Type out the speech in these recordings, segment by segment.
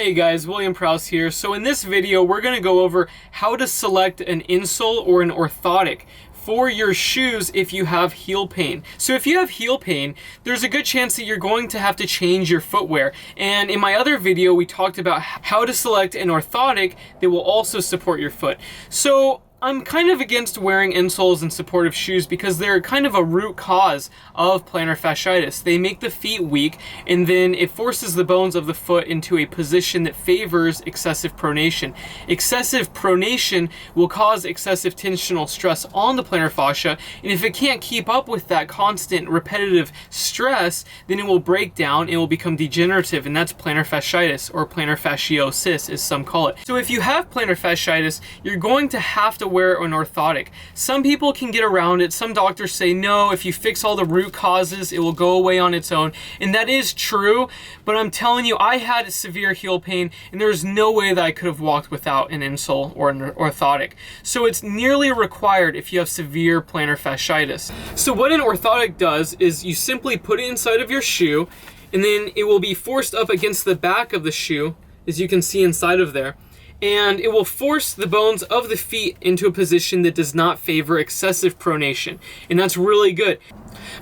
Hey guys, William Prowse here. So in this video, we're going to go over how to select an insole or an orthotic for your shoes if you have heel pain. So if you have heel pain, there's a good chance that you're going to have to change your footwear. And in my other video, we talked about how to select an orthotic that will also support your foot. So I'm kind of against wearing insoles in supportive shoes because they're kind of a root cause of plantar fasciitis. They make the feet weak, and then it forces the bones of the foot into a position that favors excessive pronation. Excessive pronation will cause excessive tensional stress on the plantar fascia, and if it can't keep up with that constant repetitive stress, then it will break down and will become degenerative, and that's plantar fasciitis, or plantar fasciosis as some call it. So if you have plantar fasciitis, you're going to have to wear an orthotic. Some people can get around it. Some doctors say no, if you fix all the root causes, it will go away on its own. And that is true, but I'm telling you, I had severe heel pain and there's no way that I could have walked without an insole or an orthotic. So it's nearly required if you have severe plantar fasciitis. So what an orthotic does is you simply put it inside of your shoe, and then it will be forced up against the back of the shoe, as you can see inside of there. And it will force the bones of the feet into a position that does not favor excessive pronation. And that's really good.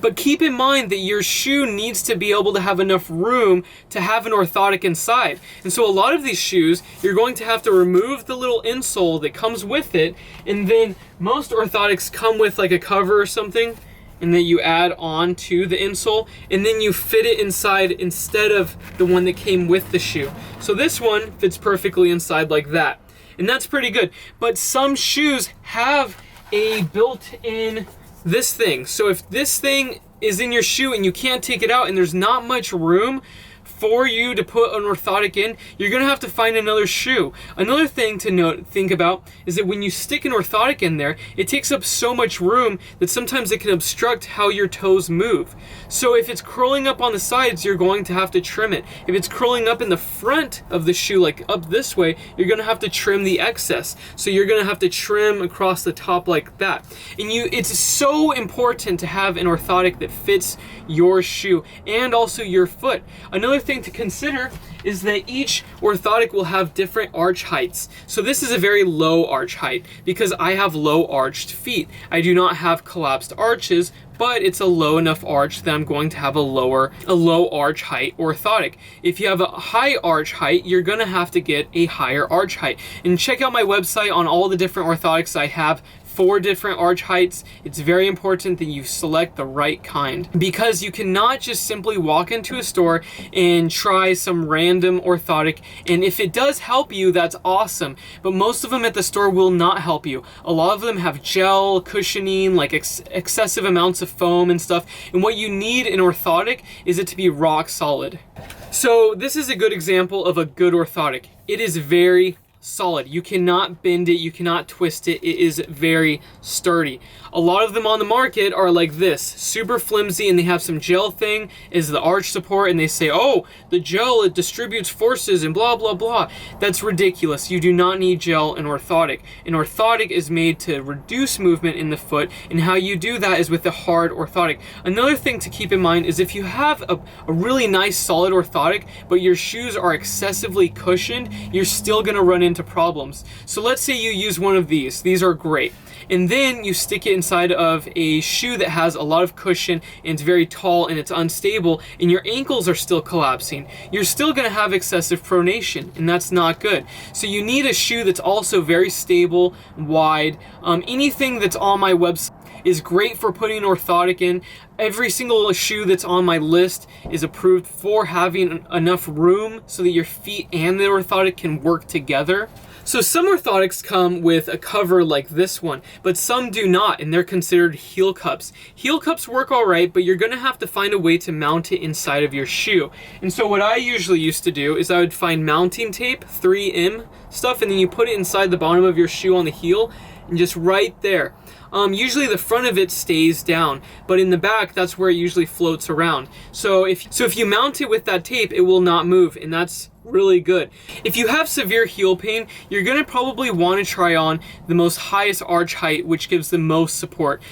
But keep in mind that your shoe needs to be able to have enough room to have an orthotic inside. And so a lot of these shoes, you're going to have to remove the little insole that comes with it. And then most orthotics come with like a cover or something, and then you add on to the insole, and then you fit it inside instead of the one that came with the shoe. So this one fits perfectly inside like that, and that's pretty good. But some shoes have a built-in this thing. So if this thing is in your shoe and you can't take it out and there's not much room for you to put an orthotic in, you're gonna have to find another shoe. Another thing to think about is that when you stick an orthotic in there, it takes up so much room that sometimes it can obstruct how your toes move. So if it's curling up on the sides, you're going to have to trim it. If it's curling up in the front of the shoe, like up this way, you're gonna have to trim the excess. So you're gonna have to trim across the top like that. And it's so important to have an orthotic that fits your shoe and also your foot. Another thing to consider is that each orthotic will have different arch heights. So this is a very low arch height because I have low arched feet. I do not have collapsed arches, but it's a low enough arch that I'm going to have a low arch height orthotic. If you have a high arch height, you're gonna have to get a higher arch height. And check out my website on all the different orthotics I have. 4 different arch heights. It's very important that you select the right kind, because you cannot just simply walk into a store and try some random orthotic, and if it does help you, that's awesome, but most of them at the store will not help you. A lot of them have gel, cushioning, like excessive amounts of foam and stuff, and what you need in orthotic is it to be rock solid. So this is a good example of a good orthotic. It is very solid. You cannot bend it, you cannot twist it. It is very sturdy. A lot of them on the market are like this, super flimsy, and they have some gel thing as the arch support, and they say, oh, the gel, it distributes forces and blah blah blah. That's ridiculous. You do not need gel in orthotic. An orthotic is made to reduce movement in the foot, and how you do that is with a hard orthotic. Another thing to keep in mind is if you have a really nice solid orthotic but your shoes are excessively cushioned, you're still going to run into problems. So let's say you use one of these. These are great. And then you stick it inside of a shoe that has a lot of cushion and it's very tall and it's unstable, and your ankles are still collapsing. You're still going to have excessive pronation, and that's not good. So you need a shoe that's also very stable, wide. Anything that's on my website is great for putting an orthotic in. Every single shoe that's on my list is approved for having enough room so that your feet and the orthotic can work together. So some orthotics come with a cover like this one, but some do not, and they're considered heel cups. Heel cups work all right, but you're gonna have to find a way to mount it inside of your shoe. And so what I usually used to do is I would find mounting tape, 3M stuff, and then you put it inside the bottom of your shoe on the heel, and just right there. Usually the front of it stays down, but in the back, that's where it usually floats around. So if you mount it with that tape, it will not move, and that's really good. If you have severe heel pain, you're gonna probably want to try on the most highest arch height, which gives the most support.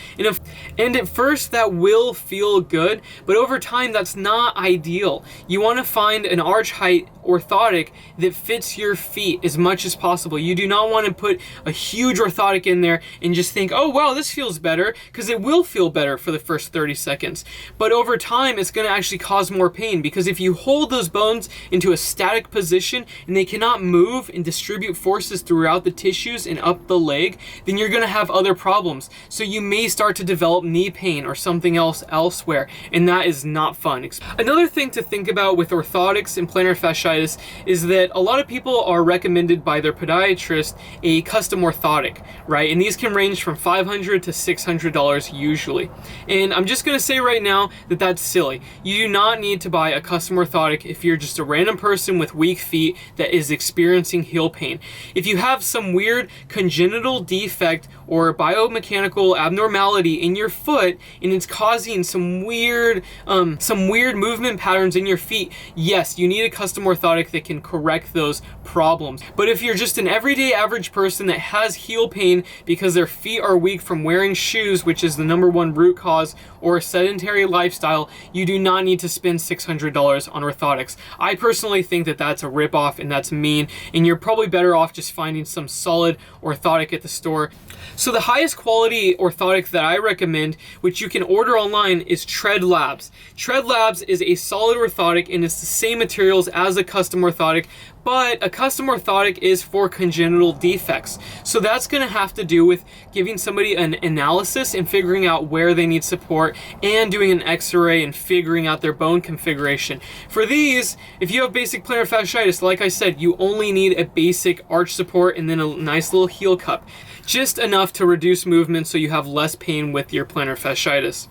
And at first that will feel good, but over time that's not ideal. You want to find an arch height orthotic that fits your feet as much as possible. You do not want to put a huge orthotic in there and just think, oh wow, this feels better, because it will feel better for the first 30 seconds. But over time, it's going to actually cause more pain, because if you hold those bones into a static position and they cannot move and distribute forces throughout the tissues and up the leg, then you're going to have other problems. So you may start to develop knee pain or something else elsewhere, and that is not fun. Another thing to think about with orthotics and plantar fasciitis is that a lot of people are recommended by their podiatrist a custom orthotic, right? And these can range from $500 to $600 usually. And I'm just going to say right now that that's silly. You do not need to buy a custom orthotic if you're just a random person with weak feet that is experiencing heel pain. If you have some weird congenital defect or biomechanical abnormality in your foot and it's causing some weird movement patterns in your feet, yes, you need a custom orthotic that can correct those problems. But if you're just an everyday average person that has heel pain because their feet are weak from wearing shoes, which is the #1 root cause, or a sedentary lifestyle, you do not need to spend $600 on orthotics. I personally think that that's a ripoff and that's mean, and you're probably better off just finding some solid orthotic at the store. So the highest quality orthotic that I recommend, which you can order online, is Tread Labs. Tread Labs is a solid orthotic and it's the same materials as a custom orthotic, but a custom orthotic is for congenital defects. So that's going to have to do with giving somebody an analysis and figuring out where they need support and doing an x-ray and figuring out their bone configuration. For these, if you have basic plantar fasciitis, like I said, you only need a basic arch support and then a nice little heel cup. Just enough to reduce movement so you have less pain with your plantar fasciitis.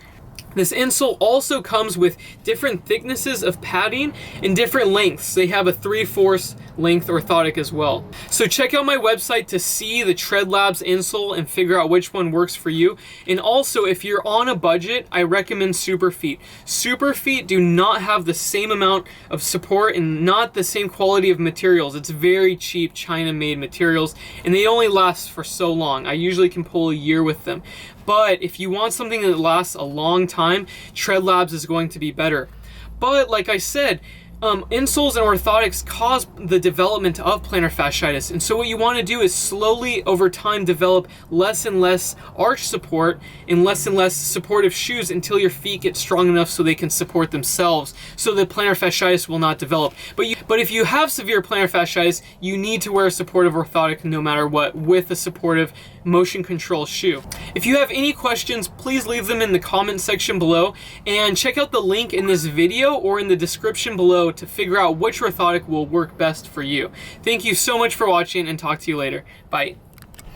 This insole also comes with different thicknesses of padding and different lengths. They have a 3/4 length orthotic as well. So check out my website to see the Tread Labs insole and figure out which one works for you. And also, if you're on a budget, I recommend Superfeet. Superfeet do not have the same amount of support and not the same quality of materials. It's very cheap China-made materials, and they only last for so long. I usually can pull a year with them. But if you want something that lasts a long time, Tread Labs is going to be better. But like I said, insoles and orthotics cause the development of plantar fasciitis, and so what you want to do is slowly over time develop less and less arch support and less supportive shoes until your feet get strong enough so they can support themselves, so that plantar fasciitis will not develop. But if you have severe plantar fasciitis, you need to wear a supportive orthotic no matter what, with a supportive motion control shoe. If you have any questions, please leave them in the comment section below, and check out the link in this video or in the description below to figure out which orthotic will work best for you. Thank you so much for watching, and talk to you later. Bye.